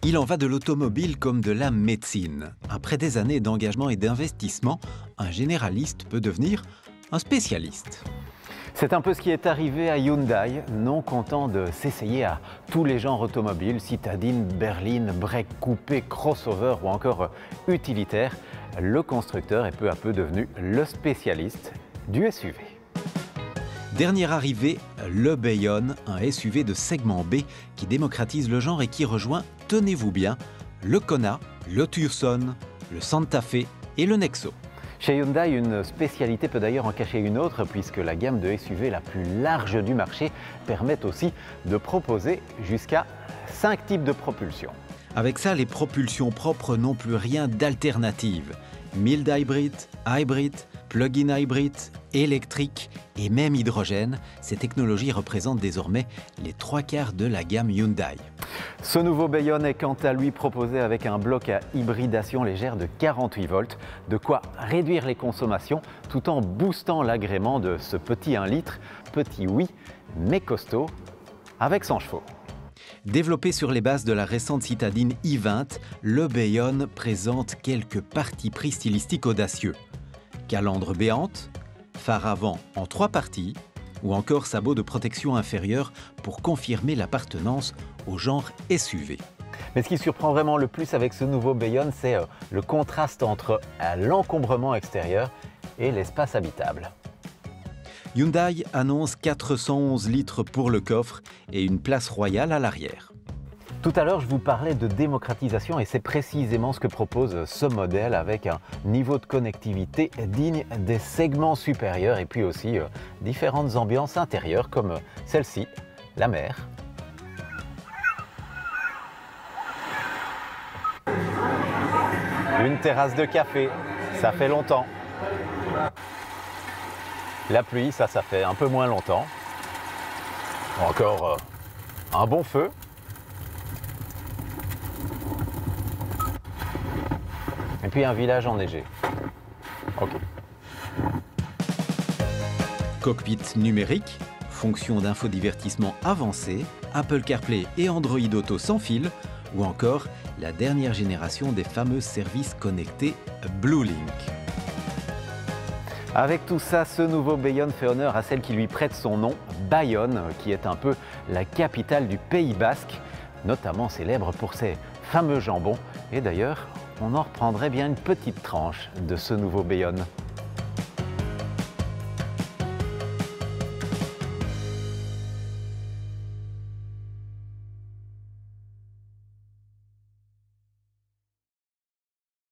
Il en va de l'automobile comme de la médecine. Après des années d'engagement et d'investissement, un généraliste peut devenir un spécialiste. C'est un peu ce qui est arrivé à Hyundai, non content de s'essayer à tous les genres automobiles, citadine, berline, break coupé, crossover ou encore utilitaire. Le constructeur est peu à peu devenu le spécialiste du SUV. Dernière arrivée, le Bayonne, un SUV de segment B qui démocratise le genre et qui rejoint, tenez-vous bien, le Kona, le Tucson, le Santa Fe et le Nexo. Chez Hyundai, une spécialité peut d'ailleurs en cacher une autre puisque la gamme de SUV la plus large du marché permet aussi de proposer jusqu'à 5 types de propulsion. Avec ça, les propulsions propres n'ont plus rien d'alternative. Mild hybrid, plug-in hybrid, électrique et même hydrogène, ces technologies représentent désormais les 3/4 de la gamme Hyundai. Ce nouveau Bayonne est quant à lui proposé avec un bloc à hybridation légère de 48 volts, de quoi réduire les consommations tout en boostant l'agrément de ce petit 1 litre, petit oui, mais costaud, avec 100 chevaux. Développé sur les bases de la récente citadine i20, le Bayonne présente quelques partis pris stylistiques audacieux. Calandre béante, phare avant en 3 parties, ou encore sabots de protection inférieure pour confirmer l'appartenance au genre SUV. Mais ce qui surprend vraiment le plus avec ce nouveau Bayonne, c'est le contraste entre l'encombrement extérieur et l'espace habitable. Hyundai annonce 411 litres pour le coffre et une place royale à l'arrière. Tout à l'heure, je vous parlais de démocratisation et c'est précisément ce que propose ce modèle avec un niveau de connectivité digne des segments supérieurs et puis aussi différentes ambiances intérieures comme celle-ci, la mer. Une terrasse de café, ça fait longtemps. La pluie, ça fait un peu moins longtemps. Encore un bon feu. Et puis un village enneigé. Ok. Cockpit numérique, fonction d'infodivertissement avancée, Apple CarPlay et Android Auto sans fil, ou encore la dernière génération des fameux services connectés BlueLink. Avec tout ça, ce nouveau Bayonne fait honneur à celle qui lui prête son nom, Bayonne, qui est un peu la capitale du Pays Basque, notamment célèbre pour ses fameux jambons. Et d'ailleurs, on en reprendrait bien une petite tranche de ce nouveau Bayonne.